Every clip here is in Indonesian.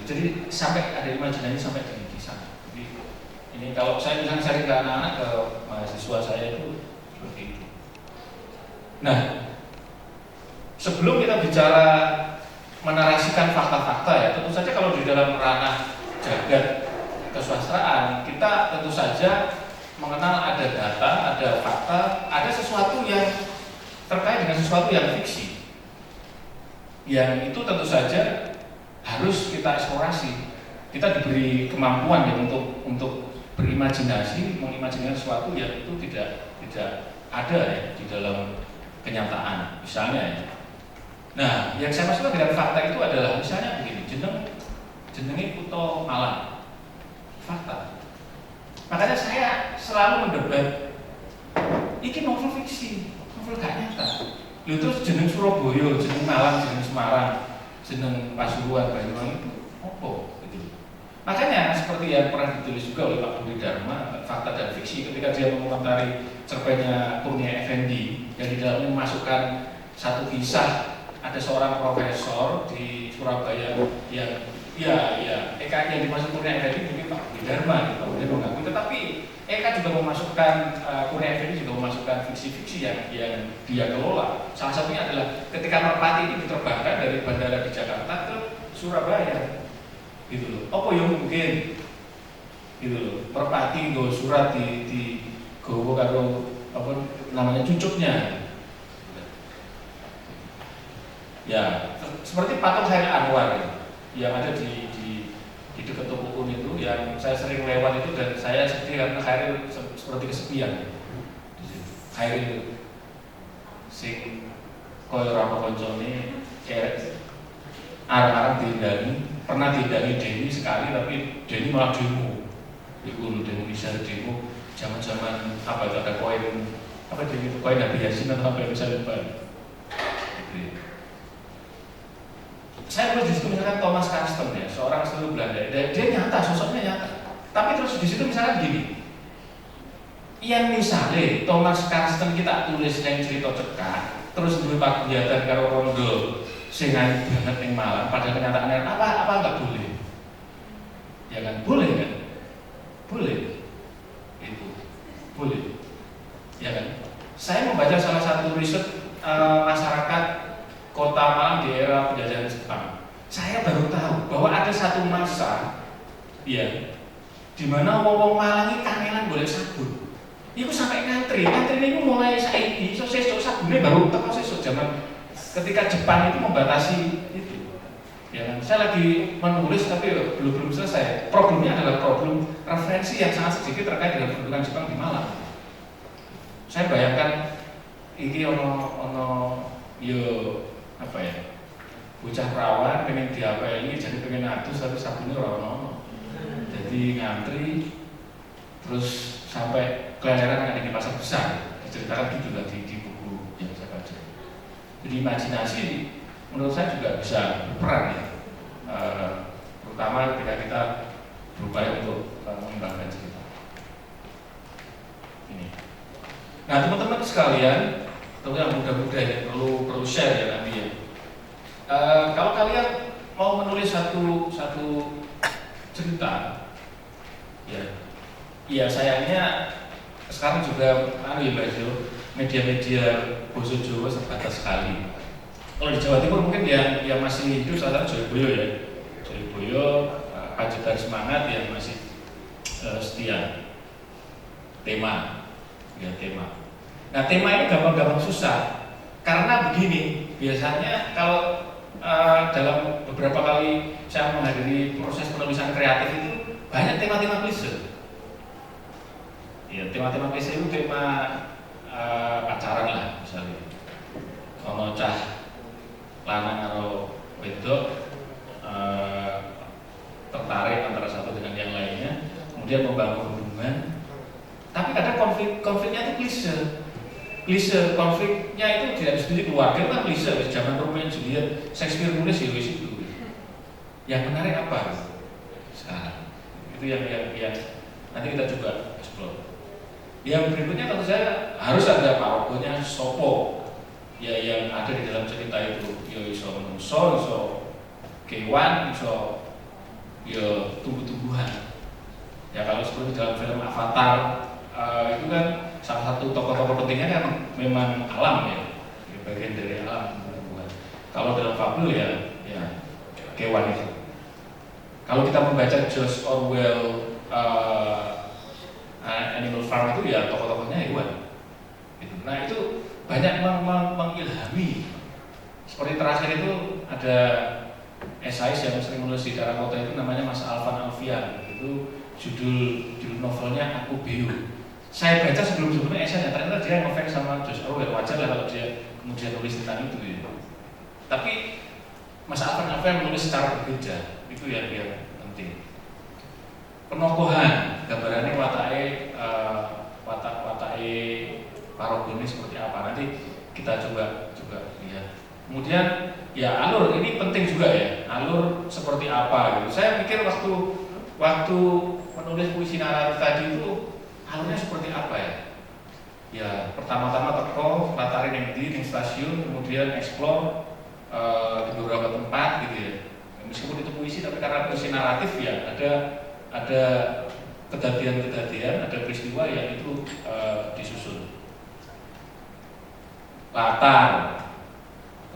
Jadi sampai ada imajinasi sampai di sana. Jadi ini kalau saya misalnya sharing ke anak-anak, ke mahasiswa saya itu seperti itu. Nah, sebelum kita bicara menarasikan fakta-fakta ya, tentu saja kalau di dalam ranah jagat kesusastraan kita tentu saja mengenal ada data, ada fakta, ada sesuatu yang terkait dengan sesuatu yang fiksi. Yang itu tentu saja harus kita eksplorasi. Kita diberi kemampuan ya untuk berimajinasi, mengimajinasi sesuatu yang itu tidak ada ya di dalam kenyataan. Misalnya ya. Nah, yang saya maksudkan dengan fakta itu adalah misalnya begini, jenenge Kuto Malang. Fakta. Makanya saya selalu mendebat iki novel fiksi, novel gak nyata. Lalu terus jeneng Surabaya, jeneng Malang, jeneng Semarang, jeneng Pasuruan, Banyuwangi itu apa gitu. Makanya seperti yang pernah ditulis juga oleh Pak Budi Dharma, fakta dan fiksi, ketika dia mengomentari cerpennya Kurnia Effendi yang di dalamnya memasukkan satu kisah ada seorang profesor di Surabaya yang Eka yang dimaksud Kurnia Effendi mungkin Pak Budi Dharma gitu, Pak Budi mengakui, tetapi Eka juga memasukkan Kurnia Effendi juga memasukkan fiksi-fiksi yang dia kelola. Salah satunya adalah ketika merpati ini diterbangkan dari bandara di Jakarta ke Surabaya, gitu loh. Apa yang mungkin, gitu loh. Merpati go surat di gowo karo apa namanya cucuknya. Ya, seperti patung Khairil Anwar gitu, yang ada di dekat Toko Kun itu, yang saya sering lewat itu dan saya sedih karena Khairil seperti kesepian. Khairil sing koyo rama koncone arang-arang diundang, pernah diundangi Denny sekali tapi Denny malah demo. Iku lho demo bisa demo zaman-zaman apa itu ada koin apa itu koin Nabi Yasin atau apa yang bisa lupa. Saya terus di situ misalkan Thomas Karsten ya, seorang asli Belanda, dia nyata, sosoknya nyata. Tapi terus di situ misalkan gini, yang misalnya Thomas Karsten kita tulis yang cerita cekak, terus dulu Pak Biatan karo Rondo, sehingga banget yang Malang, padahal kenyataannya apa nggak boleh? Ya kan, boleh kan? Boleh, itu boleh, ya kan? Saya membaca salah satu riset masyarakat Kota Malang di era penjajahan Jepang. Saya baru tahu bahwa ada satu masa, ya, di mana wong Malang ini kangelan boleh sabun. Iku sampai ngantri ini mulai saiki, sesuk sabunnya baru teko sesuk zaman ketika Jepang itu membatasi itu. Ya kan? Saya lagi menulis tapi belum selesai. Problemnya adalah problem referensi yang sangat sedikit terkait dengan pendudukan Jepang di Malang. Saya bayangkan ini ono yo apa ya, bocah perawan pengen diapeli jadi pengen adus tapi sabunnya ora-ono. Jadi ngantri terus sampai kelahiran ada di pasar besar, diceritakan gitu lagi di buku yang saya baca. Jadi imajinasi menurut saya juga bisa berperan ya, terutama ketika kita berupaya untuk mengembangkan cerita ini. Nah teman-teman sekalian, tentu yang muda-muda ini perlu share ya nanti ya. Kalau kalian mau menulis satu cerita, ya sayangnya sekarang juga media-media Boso Jawa terbatas sekali. Kalau di Jawa Timur mungkin yang masih hidup salah satu Joyoboyo ya, Joyoboyo, Pajutan Semangat yang masih setia tema. Nah tema ini gampang-gampang susah karena begini, biasanya kalau dalam beberapa kali saya menghadiri proses penulisan kreatif itu banyak tema-tema klise. Ya tema-tema klise itu tema pacaran lah misalnya. Ono cah lanang karo wedok tertarik antara satu dengan yang lainnya, kemudian membangun hubungan. Tapi kadang konfliknya itu klise konfliknya itu tidak seperti keluarga kan klise, zaman Romeo dan Juliet, Shakespeare nulis ya wis itu. Yang menarik apa sekarang? Itu yang nanti kita coba explore. Yang berikutnya tentu saja harus ada parogonya sopo ya yang ada di dalam cerita itu. Ya iso manusa, iso kewan, iso ya tumbuh-tumbuhan. Ya kalau seperti dalam film Avatar itu kan salah satu tokoh-tokoh pentingnya kan memang alam ya, bagian dari alam tumbuh-tumbuhan. Kalau dalam fabel ya kewan itu. Kalau kita membaca George Orwell Animal Farm itu ya tokoh-tokohnya hewan. Gitu. Nah itu banyak mengilhami. Seperti terakhir itu ada esais yang sering menulis di daerah kota itu namanya Mas Alvan Alfian. Itu judul novelnya Aku Beo. Saya baca sebelum-sebelumnya esainya, ternyata dia ngefans sama George Orwell. Wajar lah kalau dia kemudian nulis tentang itu ya. Tapi Mas Alvan Alfian menulis secara berbeda. Itu yang penting. Penokohan, gambarannya watake parogone seperti apa, nanti kita coba lihat. Kemudian ya alur ini penting juga ya, alur seperti apa gitu. Saya pikir waktu menulis puisi naratif tadi itu alurnya seperti apa ya? Ya pertama-tama teko latarin yang di stasiun, kemudian explore di beberapa tempat gitu ya. Meskipun itu puisi, tapi karena puisi naratif ya ada kejadian-kejadian, ada peristiwa yang itu disusun. Latar,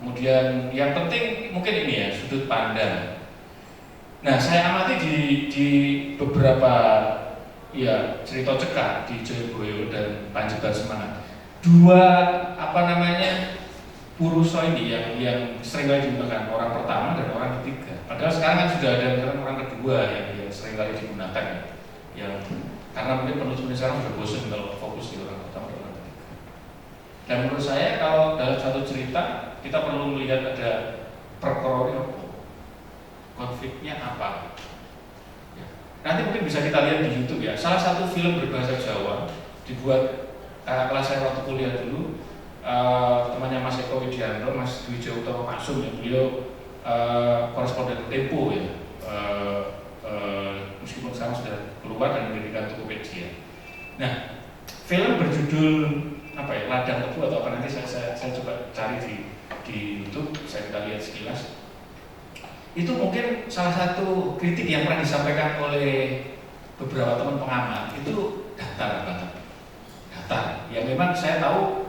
kemudian yang penting mungkin ini ya sudut pandang. Nah saya amati di beberapa ya cerita cekak di Joyoboyo dan Panjebar Semangat. Dua Purusa ini yang seringkali digunakan orang pertama dan orang ketiga. Padahal sekarang kan sudah ada orang kedua yang seringkali digunakan ya. Yang karena mungkin penulis sekarang sudah bosan kalau fokus di orang pertama dan orang ketiga. Dan menurut saya kalau dalam satu cerita kita perlu melihat ada perkornya apa, konfliknya apa. Ya. Nanti mungkin bisa kita lihat di YouTube ya. Salah satu film berbahasa Jawa dibuat kelas saya waktu kuliah dulu. Temannya Mas Eko Widianto, Mas Dwi Jautono Maksum ya, beliau koresponden Tempo ya, meskipun sekarang sudah keluar dan mendirikan Tokopedia. Nah, film berjudul Ladang Tebu atau apa, nanti saya coba cari di YouTube, saya kita lihat sekilas. Itu mungkin salah satu kritik yang pernah disampaikan oleh beberapa teman pengamat itu datar banget, datar. Yang memang saya tahu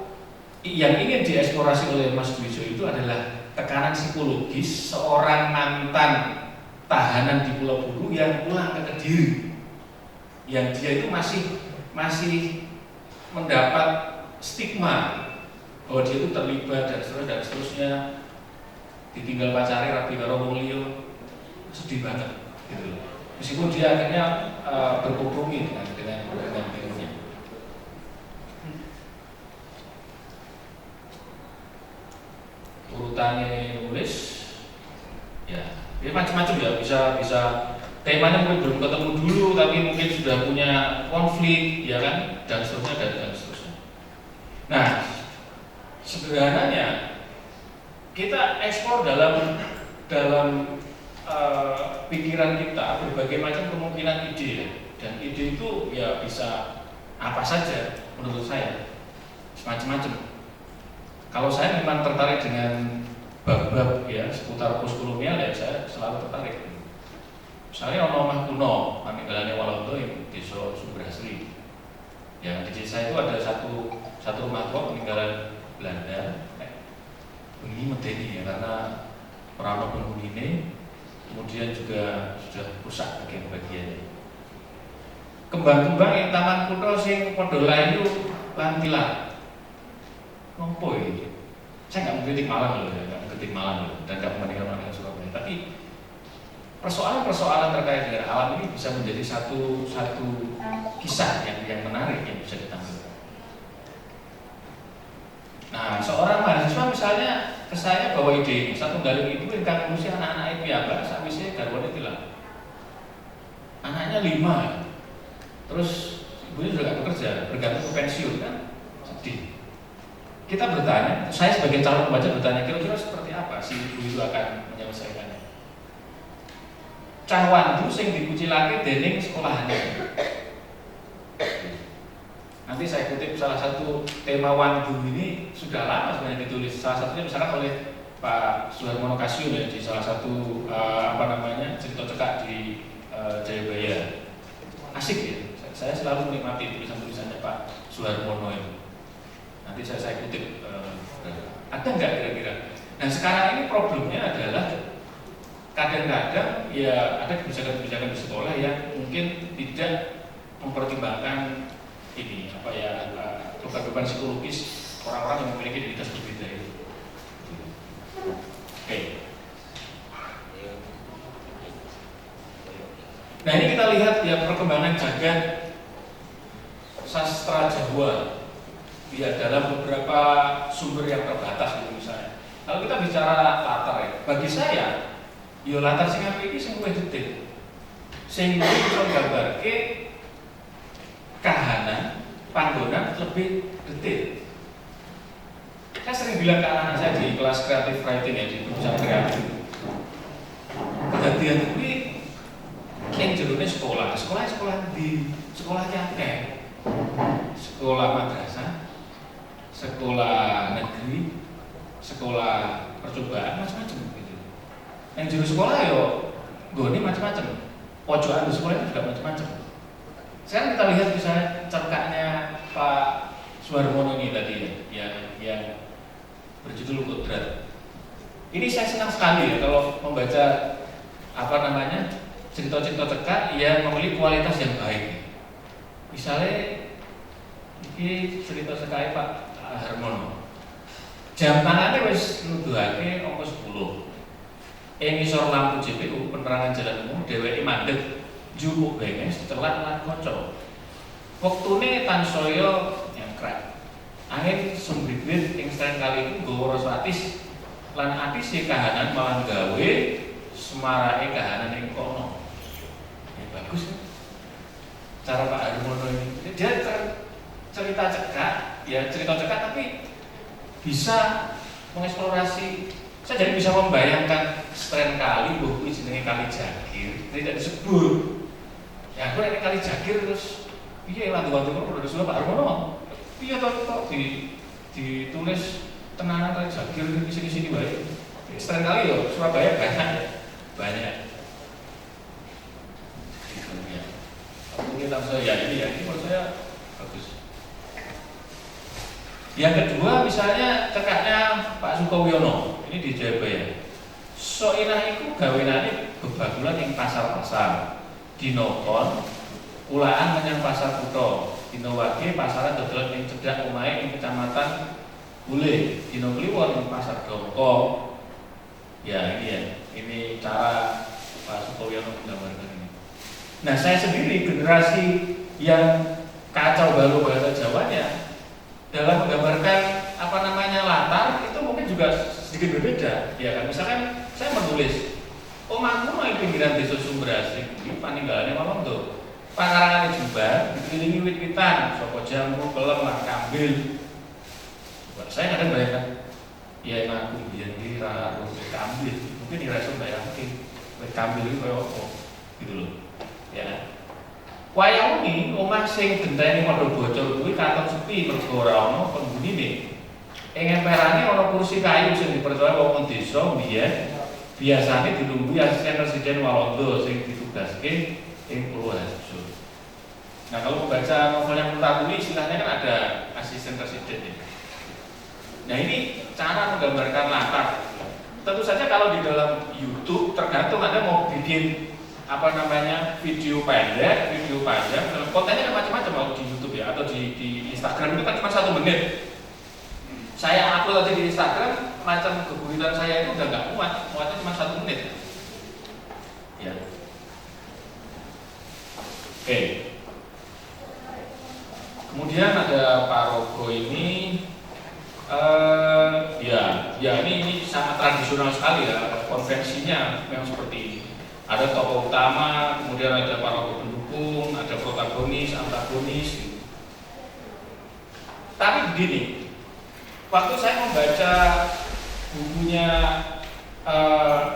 yang ingin dieksplorasi oleh Mas Dwijo itu adalah tekanan psikologis seorang mantan tahanan di Pulau Buru yang pulang ke Kediri, yang dia itu masih mendapat stigma bahwa dia itu terlibat dan seterusnya, ditinggal pacari rapi karo wong liya, sedih banget gitu. Meskipun dia akhirnya berkompromi dengan dirinya. Urutannya nulis ya macam-macam ya, bisa temanya mungkin belum ketemu dulu tapi mungkin sudah punya konflik ya kan, dan seterusnya. Nah sederhananya kita ekspor dalam pikiran kita berbagai macam kemungkinan ide, dan ide itu ya bisa apa saja menurut saya, semacam-macam. Kalau saya memang tertarik dengan bab-bab ya seputar postkolonial ya saya selalu tertarik. Misalnya omah kuno, peninggalannya Walanda yang desa Sumber Asri. Yang di desa itu ada satu rumah tua peninggalan Belanda. Ini medeni ya karena orang penghuni ini, kemudian juga sudah rusak bagian-bagiannya. Kembang-kembang yang taman kuno sing padha layu lan tilar. Ngompo ini, saya nggak mengkritik Malang loh, dan nggak membandingkan Malang dengan Surabaya. Tapi persoalan-persoalan terkait dengan alam ini bisa menjadi satu kisah yang menarik yang bisa ditampilkan. Nah, seorang mahasiswa misalnya ke saya bawa ide ini, satu galung ibu yang ngurusi anak-anak piyambak sakwise garwane tilar. Anaknya 5, terus ibunya sudah nggak bekerja, bergantung ke pensiun kan, sedih. Kita bertanya, saya sebagai calon pembaca bertanya, kira-kira seperti apa si ibu itu akan menyelesaikannya? Cah wandu sing dikucilake dening sekolahannya. Nanti saya kutip salah satu tema wandu ini sudah lama sebenarnya ditulis. Salah satunya misalkan oleh Pak Suharmono Kasio ya, di salah satu cerita cekak di Jayabaya. Asik ya, saya selalu menikmati tulisan-tulisannya Pak Suharmono ini. Nanti saya kutip, ada nggak kira-kira? Nah sekarang ini problemnya adalah kadang-kadang ya ada kebijakan-kebijakan di sekolah yang mungkin tidak mempertimbangkan ini apa ya beban-beban psikologis orang-orang yang memiliki identitas berbeda itu. Oke. Nah ini kita lihat ya perkembangan jagat sastra Jawa ya dalam beberapa sumber yang terbatas gitu misalnya. Kalau kita bicara latar ya, bagi saya ya latar sing apik iki sing luwih detail. Sing bisa nggambarke kahanan panggonan lebih detail. Saya sering bilang ke anak-anak saya di kelas creative writing ya, di jurusan kreatif. Kedadian kuwi yang jerone sekolah di sekolahnya akeh. Sekolah madrasah, sekolah negeri, sekolah percobaan macam-macam gitu. Yang juru sekolah yo gone macam-macam. Pojokan di sekolah itu juga macam-macam. Sekarang kita lihat misalnya cerkaknya Pak Suharmono ini tadi ya, yang berjudul Kodrat. Ini saya senang sekali ya kalau membaca apa namanya cerita-cerita cerkak yang memiliki kualitas yang baik. Misalnya ini cerita cerkak Pak Harmono. Jam tangannya wis nuduhake angka 10. Ngisor lampu JPU penerangan jalan umum dheweke mandeg njupuk benges celak lan kanca. Wektune tansaya nyangkrak. Angin sumbrit-brit ing sren kali iku nggawa rasa atis lan atise kahanan malah gawe semarake kahanan ing kono. Ya bagus kan? Cara Pak Harmono ini. Dia cerita cekak, ya cerita cekak tapi bisa mengeksplorasi. Saya jadi bisa membayangkan stren kali, buku jenenge Kali Jagir, tidak disebut. Ya aku ini Kali Jagir terus, iya lantu-lantu kalau sudah Pak Harmono, iya toh ditulis tenanan Kali Jagir di sini baik. Stren kali yo Surabaya banyak. Mungkin langsung ya ini menurut saya bagus. Yang kedua misalnya cekaknya Pak Sukowiono ini di Jayabaya. Soinah itu gawenane bebagulan ing pasar-pasar. Dino kon kulaan menyang pasar kutha. Dino wage pasaran dodolan ing cedhak omahe ing kecamatan Bule. Dino kliwon ing pasar Dongko. Ya ini cara Pak Sukowiono menggambarkan ini. Nah saya sendiri generasi yang kacau balau bahasa Jawanya dalam menggambarkan apa namanya latar itu mungkin juga sedikit berbeda ya kan. Misalkan saya menulis omahku mau pinggiran desa Sumberasih ini paninggalannya ngomong tuh pangarangane Jumbar dikelilingi wit-witan saka jambu kelem lan kambil. Saya kadang bayangkan ya aku biyen iki ra kambil mungkin ora iso bayangke wit kambil iki koyo apa gitu loh ya kan. Wayang ini omah sing genteni padha bocor kuwi katon sepi mergo ora ana penghunine. Ing emperane ana kursi kayu sing dipercaya wong desa mbiyen biasane dilungguhi asisten residen Walanda sing ditugaske ing Purworejo. Nah, kalau membaca novelnya Muntahuli istilahnya kan ada asisten residen ya. Nah, ini cara menggambarkan latar. Tentu saja kalau di dalam YouTube tergantung Anda mau bikin apa namanya video pendek, video panjang, kontennya kan macam-macam kalau di YouTube ya atau di Instagram itu kan cuma 1 menit. Saya upload aja di Instagram, macam keguritan saya itu udah nggak muatnya cuma 1 menit. Ya. Oke. Kemudian ada Pak Rogo ini, ini sangat tradisional sekali ya konvensinya memang seperti ini. Ada tokoh utama, kemudian ada para pendukung, ada protagonis, antagonis. Gitu. Tapi begini, waktu saya membaca bukunya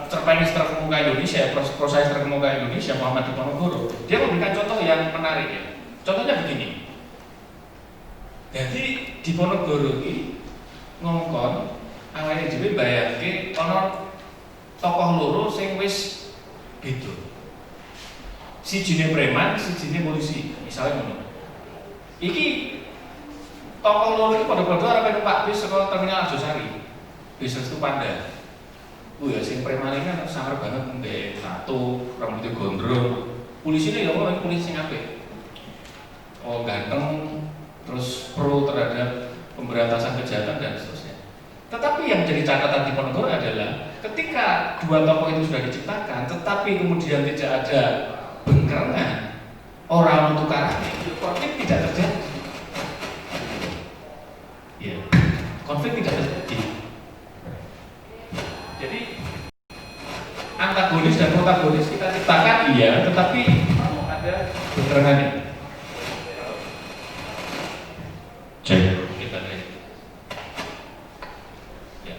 cerpenis terkemuka Indonesia, prosais terkemuka Indonesia Muhammad Diponegoro, dia memberikan contoh yang menarik ya. Contohnya begini. Jadi Diponegoro ini ngongkon awake dhewe bayangke ana tokoh loro sing wis beda. sijine preman, sijine polisi, misalnya ngono. Iki tokoh loro iki padha-padha arep numpak bis saka terminal Arjosari. Bis Restu Panda. Ya sing preman iki kan sangar banget ndek tato, rambutnya gondrong. Polisine ya orang polisi sing apik. Oh ganteng, terus pro terhadap pemberantasan kejahatan dan seterusnya. Tetapi yang jadi catatan Diponegoro adalah ketika dua tokoh itu sudah diciptakan, tetapi kemudian tidak ada bengkerengan, orang untuk karate, konflik tidak terjadi. Ya, konflik tidak terjadi. Jadi antagonis dan protagonis kita ciptakan iya, tetapi ada bengkerengannya. Cek. Kita lihat. Ya.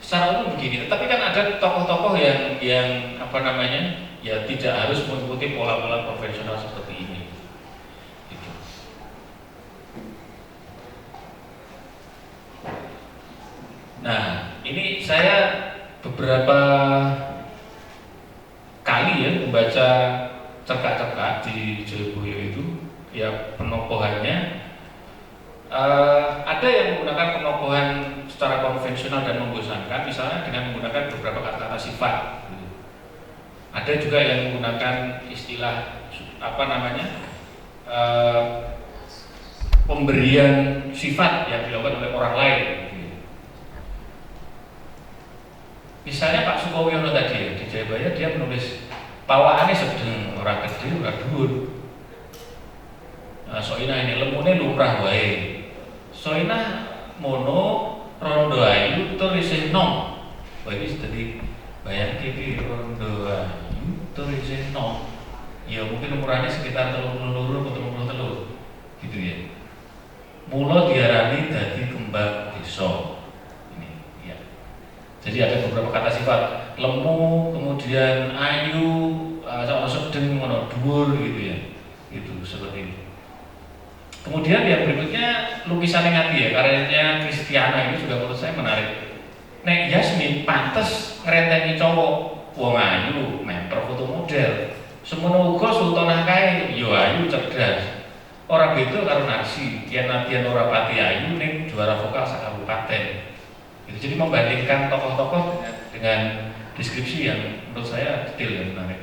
Secara umum begini, tapi kan ada tokoh-tokoh yang apa namanya, ya tidak harus mengikuti pola-pola konvensional seperti ini. Gitu. Nah, ini saya beberapa kali ya membaca cerkak-cerkak di Jayabaya itu, ya penokohannya. Ada yang menggunakan penokohan secara konvensional dan membosankan, misalnya dengan menggunakan beberapa kata-kata sifat. Ada juga yang menggunakan istilah apa namanya, pemberian sifat yang dilakukan oleh orang lain. Misalnya Pak Sukowiyono tadi ya, di Jayabaya dia menulis pawaane sedeng, ora gede, ora dhuwur. Soina ini lemune lumrah wae. Soina mono rondo ayu tur isih nom. Wah iki dadi bayang iki rondo ayu tur isih nom. Ya mungkin ukurannya sekitar 32 atau 33 gitu ya. Mula diarani dadi kembang desa. Ini ya. Jadi ada beberapa kata sifat lemu, kemudian ayu, sedeng ngono, dhuwur gitu ya. Itu seperti itu. Kemudian yang berikutnya lukisan yang ya, karyanya Kristiana ini juga menurut saya menarik. Nek Yasmin pantes ngerentengi cowok, wong ayu, memper foto model. Semono uga Sultanah kae, yo ayu cerdas. Ora beda karo Narsi, yen ora pati ayu ning juara vokal sak kabupaten. Gitu. Jadi membandingkan tokoh-tokoh dengan deskripsi yang menurut saya detail dan menarik.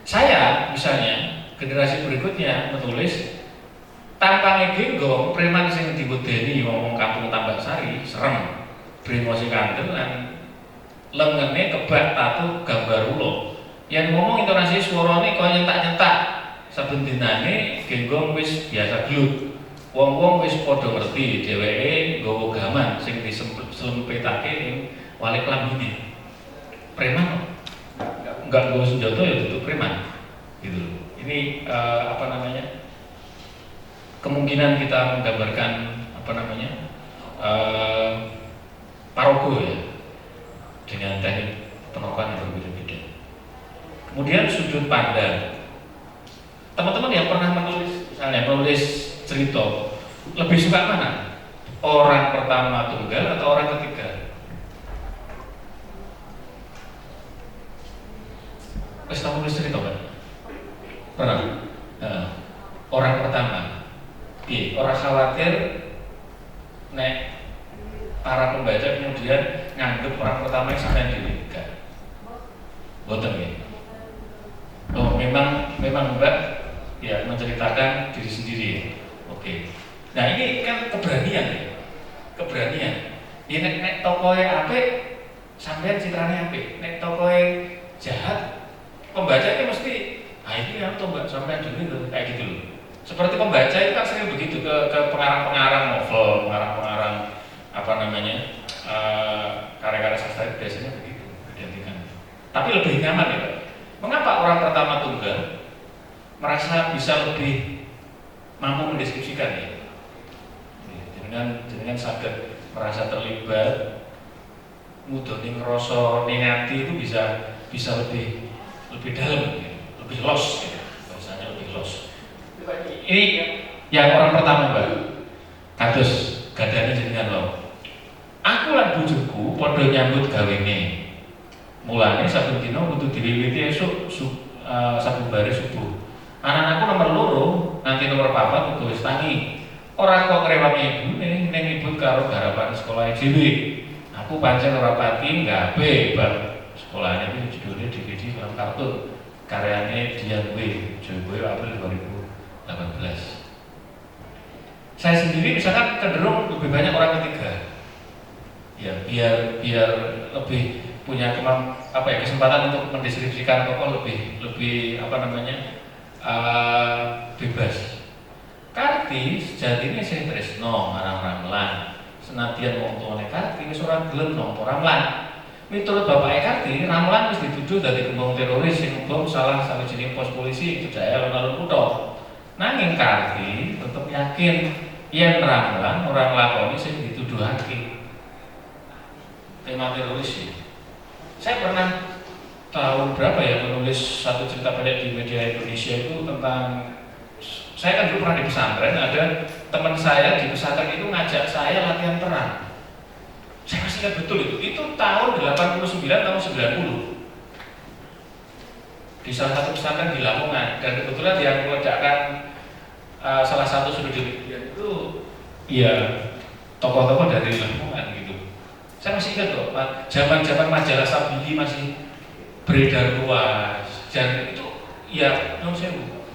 Saya misalnya generasi berikutnya menulis tampangnya genggong, preman sing diwedeni ngomong kampung Tambak Sari, serem, bremosi kandel lan lengene kebak tato gambar ulo. Yang ngomong intonasi suarane kaya nyentak-nyentak. Saben dinane genggong wis biasa glut. Wong-wong wis padha ngerti dheweke nggawa gaman sing diselempetake ning walik lambine. Preman enggak nggawa senjata ya tutup preman. Gitu loh. Ini apa namanya? Kemungkinan kita menggambarkan apa namanya parogo ya dengan teknik penokohan yang berbeda-beda. Kemudian sudut pandang. Teman-teman yang pernah menulis, misalnya menulis cerita, lebih suka mana? Orang pertama tunggal atau orang ketiga? Wes tahu nulis cerita kan? Pernah? Orang pertama. Orang khawatir nek para pembaca kemudian nganggep orang pertama yang sampai diri enggak. Boten ya. Oh, memang Mbak ya menceritakan diri sendiri. Oke. Nah, ini kan keberanian ya. Keberanian. Ya nek tokoe apik sampean citrane apik. Nek tokoe jahat pembaca itu mesti ini yang Mbak sampean dulu kayak gitu loh. Seperti pembaca itu kan sering begitu ke pengarang-pengarang novel, pengarang-pengarang apa namanya karya-karya sastra itu biasanya begitu identikan. Tapi lebih nyaman ya Pak. Mengapa orang pertama tunggal merasa bisa lebih mampu mendeskripsikan ya? Dengan sadar merasa terlibat, mudone ngrasa ning ati itu bisa lebih dalam, ya. Lebih los, ya. Bahasanya lebih los. Ini yang orang pertama Mbak. Kados gadane jenengan lho. Aku lan bojoku padha nyambut gawene. Mulane saben dina kudu diwiwiti esuk sabubare subuh. Anak-anakku nomor loro nanti nomor papat kudu wis tangi. Ora kok ngrewangi ibune ning ibu karo garapan sekolah dhewe. Aku pancen ora pati nggawe bab sekolahnya itu judulnya DVD film kartun karyanya Dian W. Joy April 2018. Saya sendiri misalkan cenderung lebih banyak orang ketiga. Ya biar lebih punya kesempatan untuk mendeskripsikan tokoh lebih bebas. Karti sejatinya saya tresno marang Ramlan. Senadyan wong tuane Karti wis ora gelem nampa Ramlan. Miturut Bapak Karti, Ramlan wis dituduh dadi gembong teroris sing bom salah sawijining pos polisi ing daerah alun-alun kutha. Nanging Karti tetep yakin yen Ramlan ora nglakoni sing dituduhake. Tema teroris ya. Saya pernah tahun berapa ya menulis satu cerita pendek di media Indonesia itu tentang, saya kan dulu pernah di pesantren, ada teman saya di pesantren itu ngajak saya latihan perang. Saya masih ingat betul itu tahun 89 tahun 90 di salah satu pesantren di Lamongan, dan kebetulan yang meledakkan salah satu sudut itu ya tokoh-tokoh dari Lamongan gitu. Saya masih ingat loh, zaman majalah Sabili masih beredar luas, dan itu ya non sewu.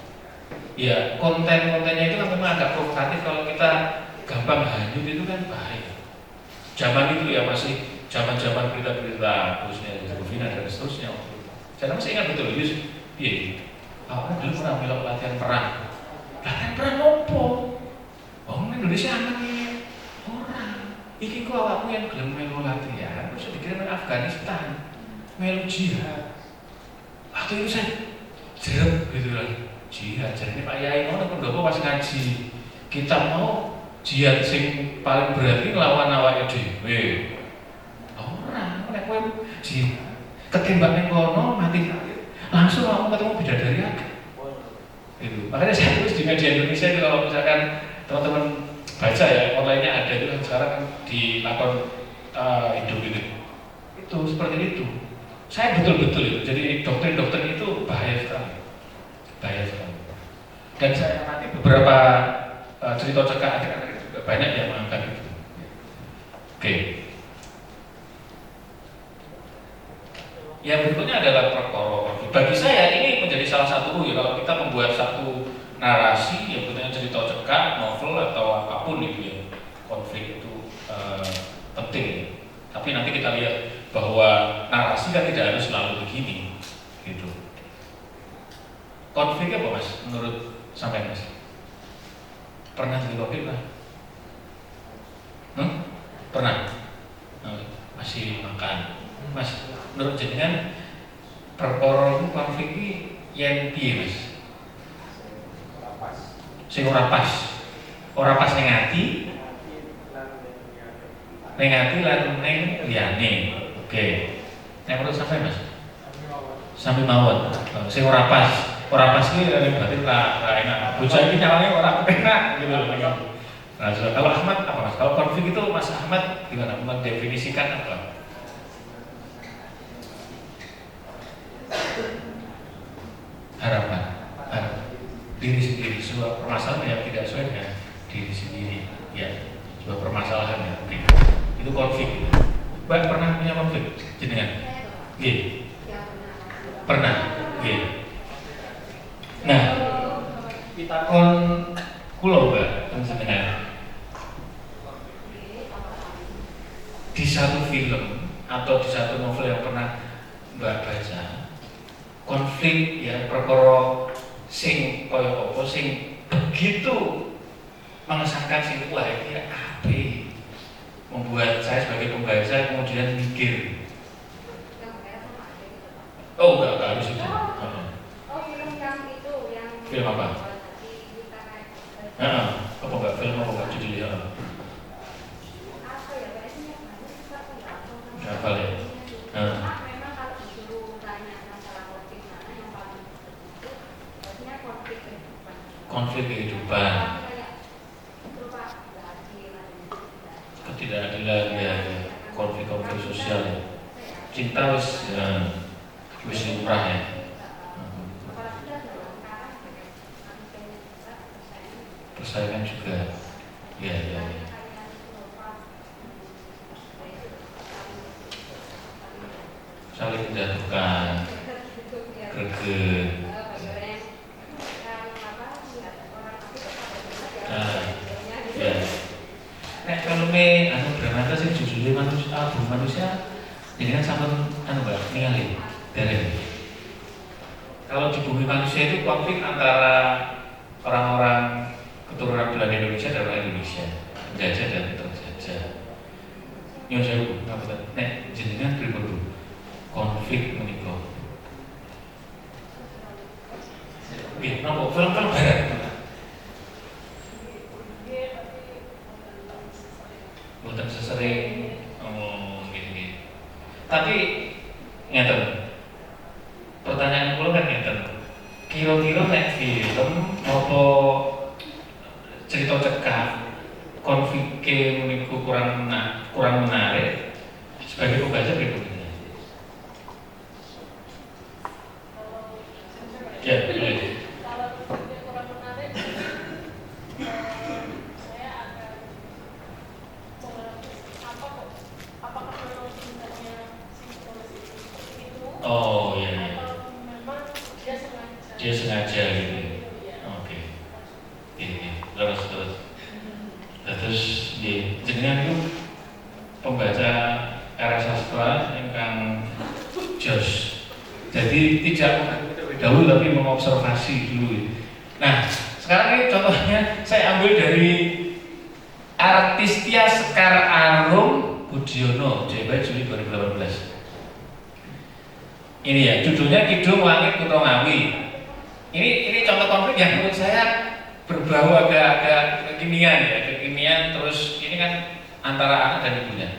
Ya konten-kontennya itu kan memang agak provokatif, kalau kita gampang hanyut itu kan bahaya. Zaman itu ya masih zaman-zaman berita-berita khususnya Jovina dan seterusnya. Saya masih ingat betul, iya. Aku dulu pernah bilang latihan perang opo? Oh Indonesia aman nih, orang. Iki kok awakmu yang gelem melu latihan, terus dikirim ke Afghanistan, melu jihad. Waktu itu saya jerep gitu kan, jihad. Jadi Pak Yai ngono pendopo pas ngaji, kita mau jihad sing paling berarti nglawan awake dhewe. Ora, nek kowe jihad ketembak ning kono mati langsung kamu ketemu bidadari akeh. Itu. Makanya saya tulis di media Indonesia itu, kalau misalkan teman-teman baca ya, online-nya ada itu kan sekarang kan di lakon hidup itu seperti itu. Saya betul-betul itu. Jadi doktrin-doktrin itu bahaya sekali. Dan saya amati beberapa cerita cekak adik-adik juga banyak yang mengangkat itu. Oke. Yang berikutnya adalah perkara. Bagi saya ini menjadi salah satu ya, kalau kita membuat satu narasi yang bentuknya cerita cekak, novel atau apapun itu ya, konflik itu penting. Tapi nanti kita lihat bahwa narasi kan tidak harus selalu begini, gitu. Konflik apa mas? Menurut sampai mas? Pernah jadi konflik lah? Pernah? Masih makan? Mas, menurut jenengan perkara konflik ini yang piye mas? Sing ora pas ning ati lan ning liyane. Oke. Nek menurut sampai mas? Sampai mawon. Sing ora pas iki berarti ora enak. Bocah iki nyawanya ora enak gitu loh. Nah, kalau Ahmad apa mas? Kalau konflik itu Mas Ahmad gimana mendefinisikan apa? Harapan diri sendiri, sebuah permasalahan yang tidak sesuai dengan diri sendiri, ya, sebuah permasalahan yang itu konflik. Mbak pernah punya konflik jenengan? Nggih. Pernah. Nggih. Nah, kita kula Mbak jenengan di satu film atau di satu novel yang pernah Mbak baca, konflik ya perkara sing kaya apa sing begitu mengesankan sing wah iki apik, membuat saya sebagai pembaca kemudian mikir. Oh enggak harus itu. Oh film yang itu yang film apa? Apa enggak film apa enggak judulnya? Apa ya kayaknya Apa ya? Memang kalau disuruh tanya masalah konflik mana yang paling itu biasanya konflik kehidupan. Konflik kehidupan. Ketidakadilan ya, konflik-konflik sosial ya. Cinta wis lumrah ya. persaingan juga. Ya, ya, ya. Saling menjatuhkan, greget. Nah, ya. Nek kalau anu Bramanta sih jujur manusia, manusia, jadi kan sama mbak ningali dari. Kalau di bumi manusia itu konflik antara orang-orang keturunan Belanda Indonesia dan orang Indonesia, penjajah dan terjajah. Yang saya ngapa? Nek jenengan pripun konflik menikah. Nggih, napa film-film barat? Bukan sesering gini. Tapi ngeten. Pertanyaan kula kan ngeten. Kira-kira nek film apa cerita cekak konflik meniku kurang menarik sebagai pembaca berikutnya. Ya, boleh. Kalau konfliknya kurang menarik, saya akan apakah memang cintanya si itu Oh iya. atau memang dia sengaja? Dia sengaja gitu. Oke. Iya. Terus. Jenengan itu pembaca karya sastra yang jos. Jadi tidak dahulu tapi mengobservasi dulu. Nah, sekarang ini contohnya saya ambil dari Artistia Sekar Arum Budiono, Juli 2018. Ini ya, judulnya Kidung Langit Kutha Ngawi. Ini contoh konflik yang menurut saya berbau agak kekinian ya, kekinian. Terus ini kan antara anak dan ibunya.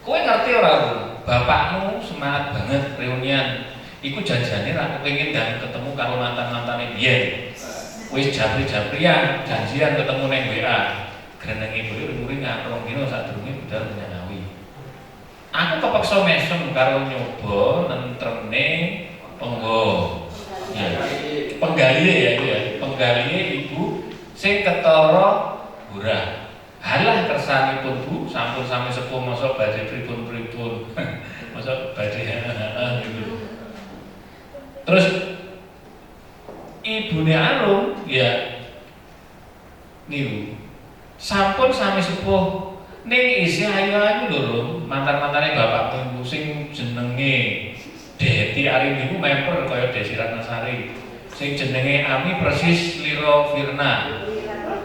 Kowe ngerti orang bapakmu semangat banget reunian. Iku janjiane ra kepengin dan ketemu karo mantan-mantane biyen. Wis japri-japrian, janjian ketemu nang WA. Grenenge ibu umure ngatrong dino sadurunge budal menyang Ngawi. Aku kepeksa mesem karo nyoba nentrene penggo. Ya, penggali ya itu ya. Penggalinya ibu sing ketara burah. Halah kersanipun Bu, sampun sami sepuh masa badhe pripun-pripun. Masa badhe gitu. Terus ibune Arum ya niku sampun sami sepuh ning isih ayu-ayu lho mantan-mantane bapakku sing jenenge Deti Arim niku memper kaya Desi Ratnasari. Sing jenenge Ami persis Lira Firna.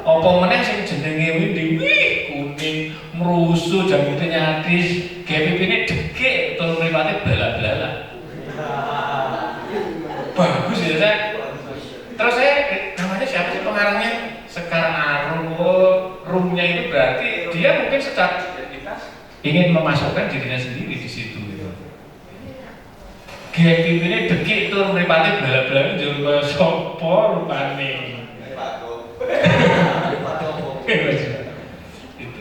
Apa meneh sing jenenge Windy kuning mrusu jambute nyadis, gawe pipine dekik tur mripate balak-balak. Bagus ya saya. Terus saya namanya siapa sih pengarangnya? Sekar Arum. Rumnya itu berarti dia mungkin secara identitas ingin memasukkan dirinya sendiri di situ. Gawe pipine dekik tur mripate balak-balak njur kaya sapa rupane. Itu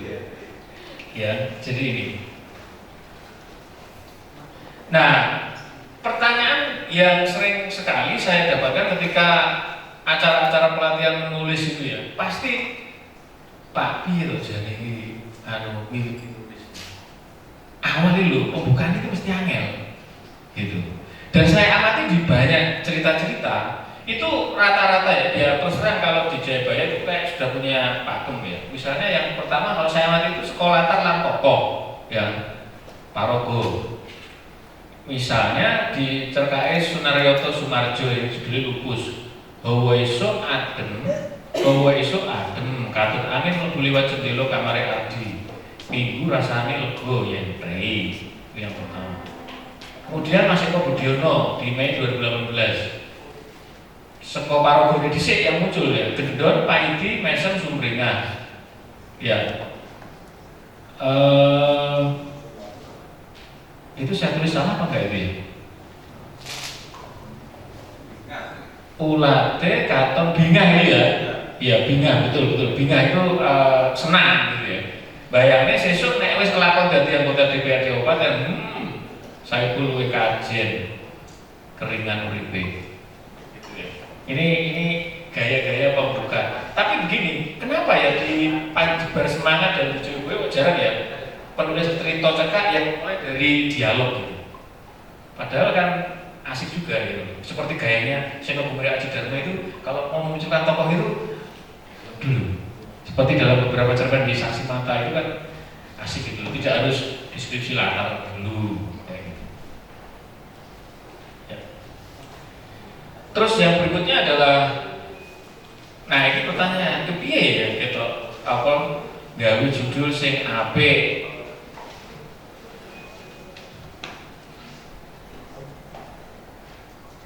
ya, jadi ini. Nah, pertanyaan yang sering sekali saya dapatkan ketika acara-acara pelatihan menulis itu ya, pasti Pak piye to jane iki mirip nulis. Awalnya lho, pembukaan itu mesti angel. Gitu. Dan saya amati di banyak cerita-cerita itu rata-rata ya terus terang kalau di Jayabaya itu kayak sudah punya pakem ya. Misalnya yang pertama kalau saya amati itu sekolah lan tokoh ya Parogo. Misalnya di cerkae Sunaryoto Sumarjo yang judulnya Lupus. Hawa esuk adem, katut angin mlebu liwat jendela kamare Ardi. Minggu rasane lega yen prei. Itu yang pertama. Kemudian Mas Eko Budiono di Mei 2018. Seko Parogo dhisik yang muncul ya, Gendon, Paidi, Mesem, Sumringah. Ya. Itu saya tulis salah apa enggak itu? Ulate, Katon, Bingah ini ya. Iya, Bingah, betul. Bingah itu senang gitu ya. Bayangnya sesuk nek wis kelakon dadi anggota DPRD Kabupaten, saya luwih kajen keringan uripe. Gitu ya. Ini gaya-gaya pembuka. Tapi begini, apa ya di bersemangat dan lucu gue jarang ya penulis cerita cekak yang mulai dari dialog gitu. Padahal kan asik juga gitu. Seperti gayanya Seno Bumri Aji Dharma itu kalau mau memunculkan tokoh itu dulu. Seperti dalam beberapa cerpen di Saksi Mata itu kan asik gitu. Tidak harus deskripsi latar dulu. Kayak gitu. Ya. Terus yang berikutnya adalah, nah ini pertanyaan kepiye ya gitu apa gawe judul sing apik.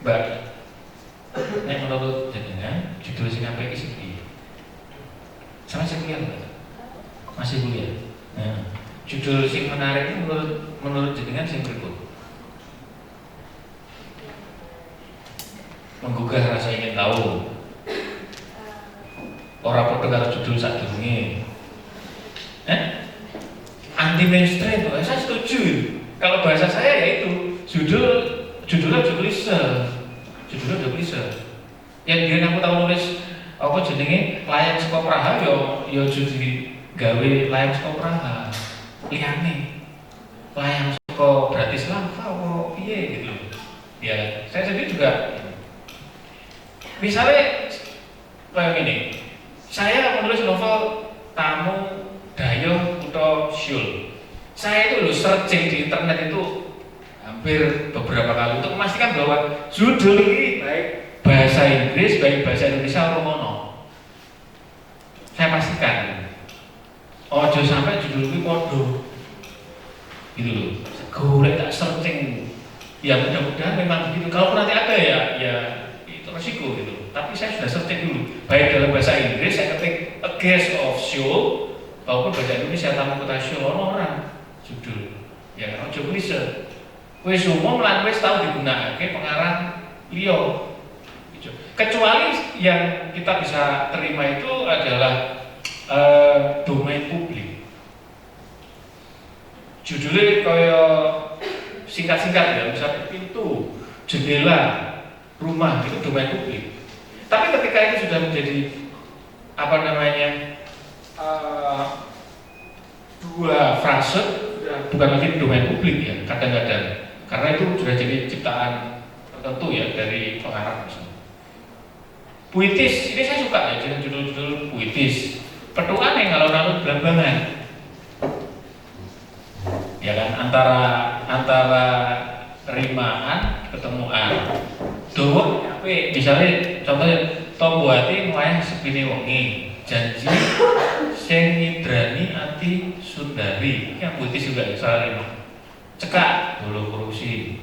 Mbak, nek menurut jenengan judul sing apik iki piye? Sama sing kuliah Mbak? Masih kuliah. Nah, judul sing menarik ini menurut jenengan sing berikut. Menggugah rasa ingin tahu. Orang podo karo judul sadurunge. Anti mainstream, saya setuju. Kalau bahasa saya ya itu judulnya udah klise. Judulnya udah klise. Yang dia aku tahu nulis apa jenenge layang saka Praha yo jadi gawe layang saka Praha. Liyane layang saka Bratislava apa piye gitu. Ya, saya sendiri juga misalnya kayak gini. Saya menulis novel Tamu Dayo Kuto Syul. Saya itu searching di internet itu hampir beberapa kali untuk memastikan bahwa judul ini baik bahasa Inggris, baik bahasa Indonesia Romono. Saya pastikan. Ojo sampai judul ini podo. Gitu loh. Gue tak searching. Ya mudah-mudahan memang begitu. Kalau nanti ada ya itu resiko gitu. Tapi saya sudah searching dulu. Baik dalam bahasa Inggris saya ketik A Guest of Show maupun bahasa Indonesia Tamu Kota Show orang judul. Ya ojo klise. Wis umum lan wis tau digunakake pengarang liya. Kecuali yang kita bisa terima itu adalah domain publik. Judulnya kaya singkat-singkat ya, misalnya pintu, jendela, rumah itu domain publik. Tapi ketika itu sudah menjadi apa namanya dua frase, bukan lagi domain publik ya kadang-kadang, karena itu sudah jadi ciptaan tertentu ya dari pengarang. Puitis, ini saya suka ya dengan judul-judul puitis. Petuaan yang alun-alun Belambangan, ya kan antara rimaan ketemuan. Dowo misalnya contohnya Tomboati wayah sepine wengi janji sing ngidrani ati Sundari. Ini yang puitis juga ya soal rima. Cekak dulu korupsi.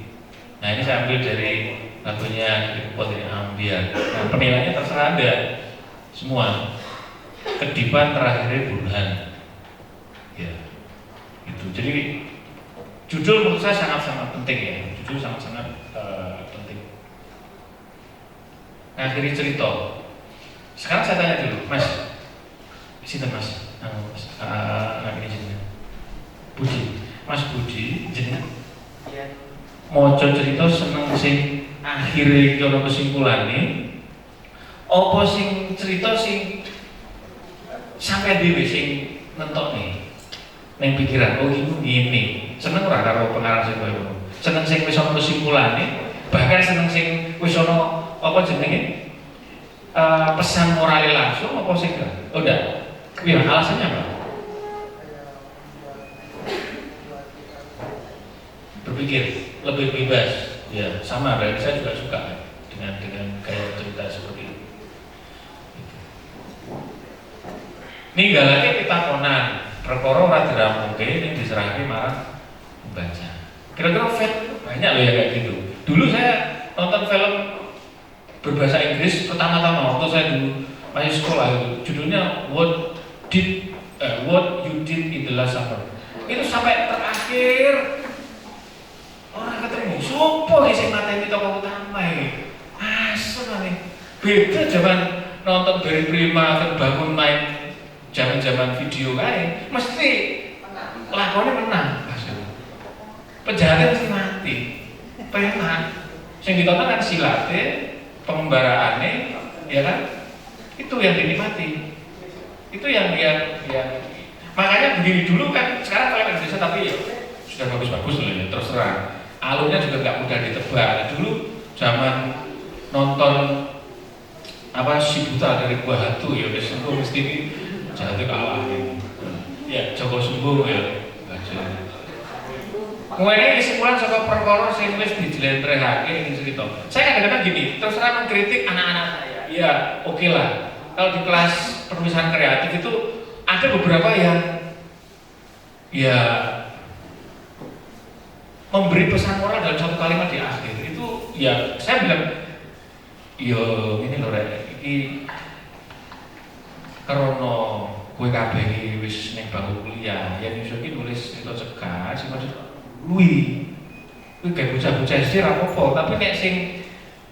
Nah ini saya ambil dari lagunya Putri Ambiar. Nah penilaiannya terserah Anda semua. Kedipan terakhirnya Burhan. Ya, itu. Jadi judul menurut saya sangat-sangat penting ya. Judul sangat-sangat penting. Akhiri cerita. Sekarang saya tanya dulu, Mas. Sini Mas. Akhiri cerita. Budi. Mas Budi, jenengan. Iya. Maca cerita seneng sing akhire ono kesimpulane. Apa sing cerita sing sampai dhewe sing nentokne ning pikiran, oh gini. Seneng ora karo pengarang sing koyo ngono. Seneng sing wis ono kesimpulane, bahkan seneng sing wis ono apa jenenge pesan morale langsung apa sing enggak? Oh enggak. Piye alasannya apa? Berpikir lebih bebas. Ya, sama berarti saya juga suka dengan gaya cerita seperti itu. Ninggalake pitakonan, perkara ora dirampungke ning diserahke marang pembaca. Kira-kira film banyak loh ya kayak gitu. Dulu saya nonton film berbahasa Inggris pertama-tama waktu saya dulu masih sekolah itu. Judulnya What You Did in the Last Summer. Itu sampai terakhir orang ketemu sopo sing mateni tokoh utama iki. Asem ane. Beda zaman nonton Barry Prima Bangun main zaman-zaman video kae mesti lakonnya menang. Penjahatnya mesti mati. Penak. Sing ditonton kan silate, pengembaraane, ya kan? Itu yang dinikmati. Itu yang makanya begini dulu kan, sekarang film Indonesia tapi ya sudah bagus-bagus loh ya, terus terang. Alurnya juga nggak mudah ditebak. Nah, dulu zaman nonton apa Si Buta dari Buah Hatu ya udah sembuh mesti ini jatuh kalah ya Joko Sumbung ya. Mulai kesimpulan soal perkara sing wis dijlentrehake ing cerita. Saya kadang-kadang gini, terus terang mengkritik anak-anak saya. Ya, oke lah. Kalau di kelas penulisan kreatif itu ada beberapa yang ya memberi pesan moral dalam satu kalimat di akhir. Itu ya saya bilang yo ini loh Rek, iki karena kowe kabeh iki wis ning bangku kuliah, yang iso iki nulis cerita cekak sing maksud kuwi kayak bocah-bocah SD ra apa-apa, tapi nek sing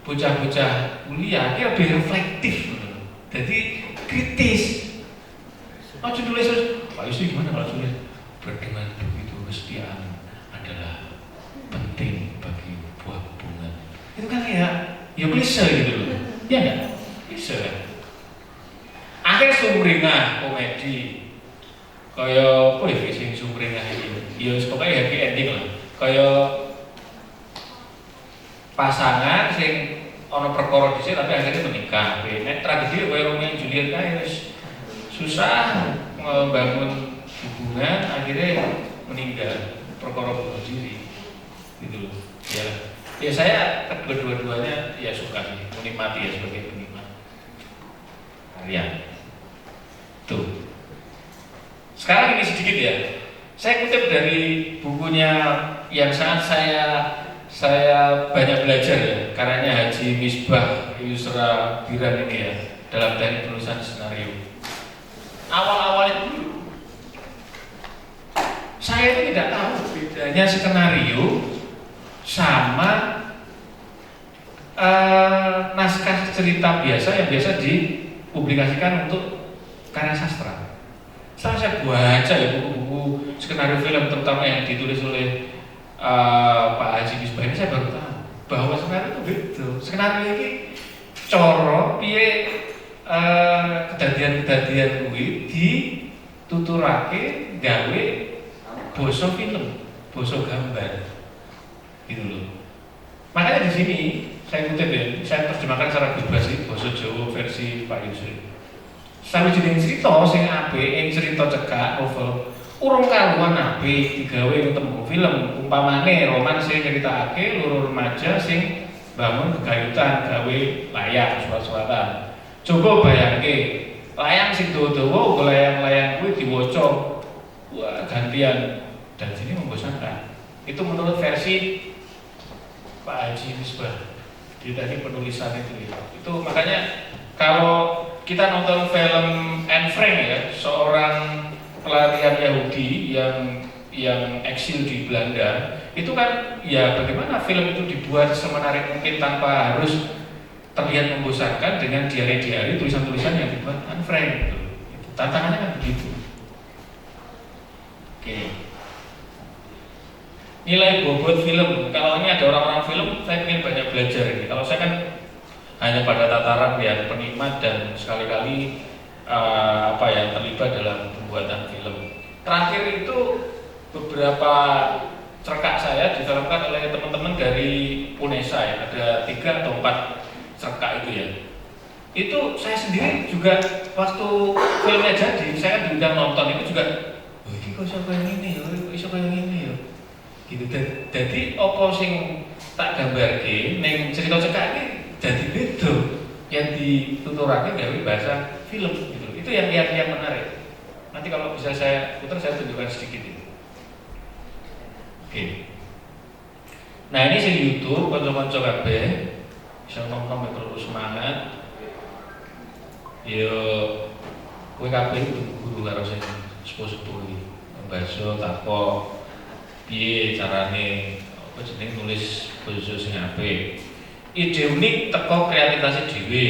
bocah-bocah kuliah iki lebih reflektif. Jadi kritis. Ojo nulis terus, Pak Yusuf gimana kalau tulis berdengan begitu kesetiaan adalah penting bagi buah hubungan. Itu kan ya klise gitu loh. Iya enggak? Klise kan. Akhir sumringah komedi. Kaya apa ya sing sumringah iki? Ya pokoknya happy ending lah. Kaya pasangan sing ana perkara dhisik tapi akhirnya menikah. Nek tragedi kaya Romeo dan Juliet kae wis susah membangun hubungan akhirnya meninggal perkara bunuh diri gitu loh. Ya saya kedua-duanya ya suka sih, menikmati ya sebagai penikmat karya. Tuh. Sekarang ini sedikit ya. Saya kutip dari bukunya yang sangat saya banyak belajar ya, karyanya Haji Misbah Yusra Biran ini ya, dalam teknik penulisan skenario. Awal-awal itu saya itu tidak tahu bedanya skenario sama naskah cerita biasa yang biasa dipublikasikan untuk karya sastra. Setelah saya baca ya buku-buku skenario film terutama yang ditulis oleh Pak Haji Misbah ini, saya baru tahu bahwa skenario itu begitu. Skenario ini coro piye kedadian-kedadian kuwi dituturake gawe basa film, basa gambar. Gitu loh. Makanya di sini saya kutip ya, saya terjemahkan secara bebas sih basa Jawa versi Pak Yusri. Sawijining cerita sing apik ing cerita cekak novel urung karuan apik digawe ing tembung film, umpamane roman sing nyeritakake loro remaja sing bangun gegayutan gawe layang suat-suatan. Coba bayangke, layang sing dawa-dawa uga layang-layang kuwi diwaca wah gantian dan sini membosankan. Itu menurut versi Pak Haji Misbah di tadi penulisan itu ya. Itu makanya kalau kita nonton film Anne Frank ya, seorang pelarian Yahudi yang eksil di Belanda, itu kan ya bagaimana film itu dibuat semenarik mungkin tanpa harus terlihat membosankan dengan diari-diari tulisan-tulisan yang dibuat Anne Frank gitu. Tantangannya kan begitu. Oke. Nilai bobot film, kalau ini ada orang-orang film, saya ingin banyak belajar ini. Kalau saya kan hanya pada tataran yang penikmat dan sekali-kali terlibat dalam pembuatan film. Terakhir itu beberapa cerkak saya difilmkan oleh teman-teman dari UNESA ya, ada 3 atau 4 cerkak itu ya. Itu saya sendiri juga waktu filmnya jadi, saya kan diundang nonton itu juga, ini kok siapa yang ini ya, siapa yang ini ya. Gitu. Jadi apa sing tak gambarke ning cerita cekak iki dadi beda yang dituturake gawe bahasa film gitu. Itu yang menarik. Nanti kalau bisa saya putar saya tunjukkan sedikit itu. Oke. Nah, ini sing YouTube kanca-kanca kabeh bisa nonton terus semangat. Yo kowe kabeh guru karo sing sepuh-sepuh iki. Mbahso takok piye carane apa jeneng nulis basa sing apik. Ide unik teko kreativitas dhewe.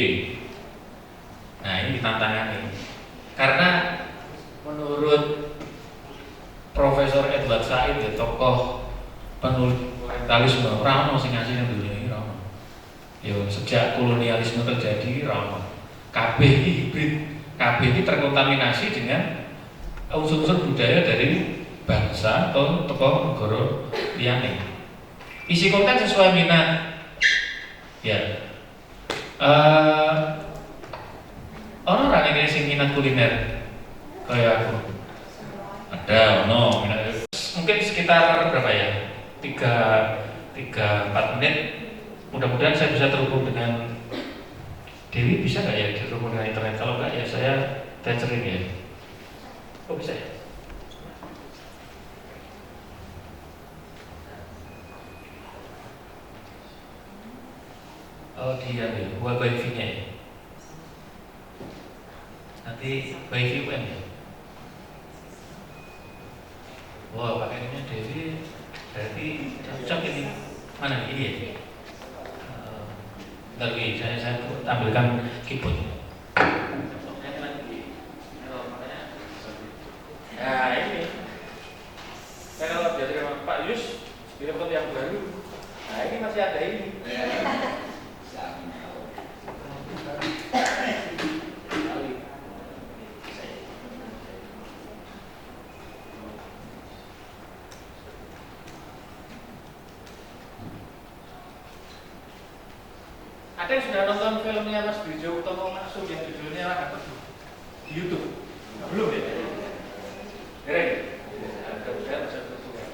Nah, ini tantangannya. Karena menurut Profesor Edward Said ya, tokoh penulis orientalisme ora ono sing asli nang dunia iki ora ono. Ya sejak kolonialisme terjadi ora ono. Kabeh iki hibrid KB ini terkontaminasi dengan unsur-unsur budaya dari bangsa atau tokoh negara liyane. Isi konten sesuai minat. Ya. Ono ora nek sing minat kuliner kayak aku. Ada, minat. Mungkin sekitar berapa ya? 3-4 menit. Mudah-mudahan saya bisa terhubung dengan Dewi, bisa nggak ya terhubung dengan internet? Kalau nggak ya saya toucherin ya. Kok bisa ya? Oh dia nih, buat wifi-nya ya. Nanti wifi UN ya. Wah, pakainya Dewi berarti cocok ini. Mana ini ya? Bentar lagi, saya tampilkan keyboard. Nah ini, saya kalau biasa sama Pak Yus, direktur yang baru. Nah ini masih ada ini. Ada yang sudah nonton filmnya Mas Bijo Utomo langsung yang judulnya apa tuh? Di YouTube? Belum ya? Keren? Ada saya bisa tertulis.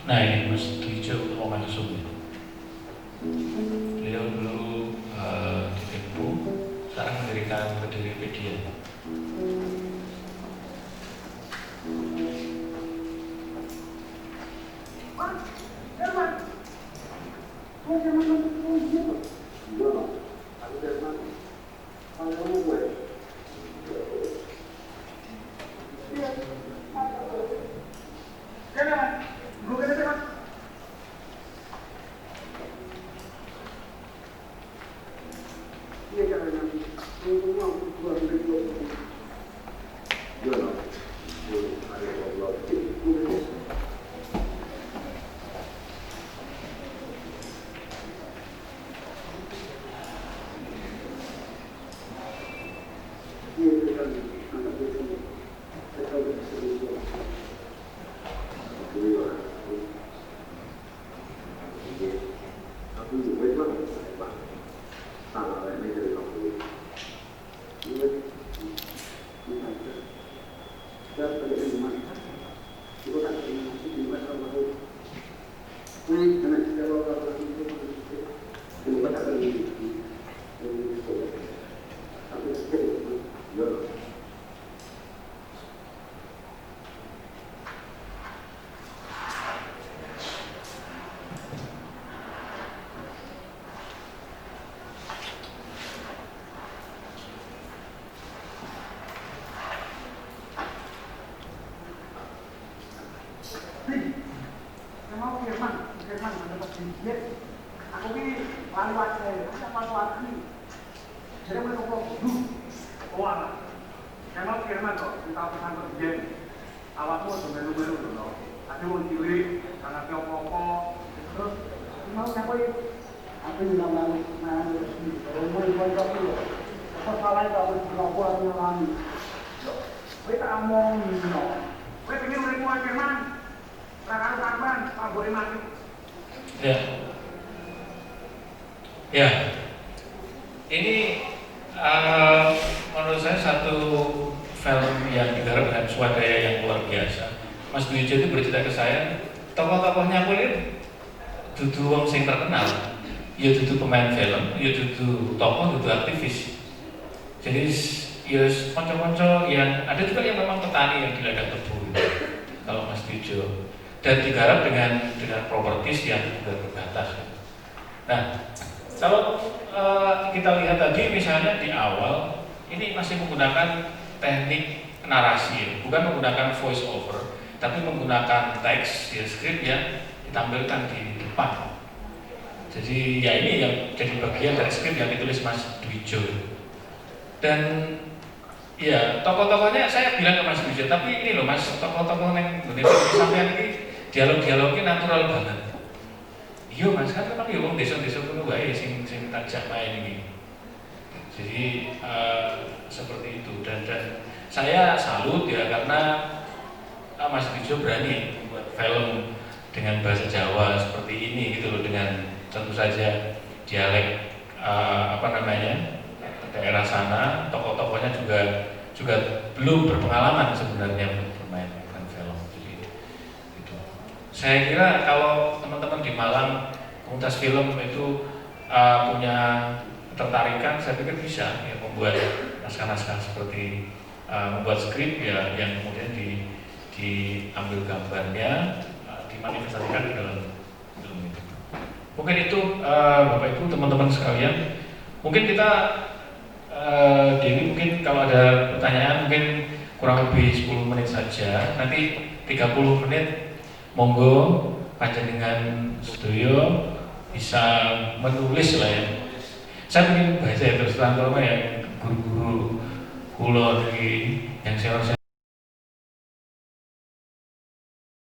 Nah ini Mas Dijo Utomo Manusum. Beliau dulu di Tempo, sekarang mendirikan Wikipedia. Memang firman mendapat sedikit. Aku ini lewat saya, apa lagi? Jadi mereka ngomong, wah, memang firman kok, kita pesan kerjaan. Awakmu udah melu-melu loh. Ada mau cilik, karena apa-apa. Terus, mau ngapain? Aku juga mau resmi. Kalau mau ikut aku, apa salahnya kalau berlaku aku ngalami? Kita tak ngomong gitu loh. Kita pengen mulai firman. Rakan-rakan, Pak boleh mati. Ya. Ya. Ini menurut saya satu film yang digarap dengan swadaya yang luar biasa. Mas Dwi itu bercerita ke saya, tokoh-tokohnya pun ini dudu wong sing terkenal. Ya dudu pemain film, ya dudu tokoh, dudu aktivis. Jadi ya konco-konco yang ada juga yang memang petani yang di ladang tebu. Kalau Mas Dwi dan digarap dengan propertis yang terbatas. Nah, kalau kita lihat tadi misalnya di awal ini masih menggunakan teknik narasi, bukan menggunakan voice over, tapi menggunakan teks, ya, skrip yang ditampilkan di depan. Jadi ya ini yang jadi bagian dari skrip yang ditulis Mas Dwijo. Dan ya tokoh-tokohnya saya bilang ke Mas Dwijo, tapi ini loh Mas, tokoh-tokoh yang sampean ini dialog-dialognya natural banget. Iya Mas, kan memang ya wong desa-desa kuwi wae sing tajak main ini. Jadi seperti itu dan saya salut ya karena Mas Dwijo berani membuat film dengan bahasa Jawa seperti ini gitu loh, dengan tentu saja dialek daerah sana, tokoh-tokohnya juga belum berpengalaman sebenarnya untuk bermain film. Jadi itu. Saya kira kalau teman-teman di Malang komunitas film itu punya ketertarikan, saya pikir bisa ya membuat naskah-naskah seperti membuat skrip ya yang kemudian diambil gambarnya, dimanifestasikan di dalam film itu. Mungkin itu Bapak Ibu, teman-teman sekalian. Mungkin kita Dewi mungkin kalau ada pertanyaan mungkin kurang lebih 10 menit saja. Nanti 30 menit monggo panjenengan studio bisa menulis lah ya. Saya ingin baca ya terus terang ya guru-guru kulo yang senior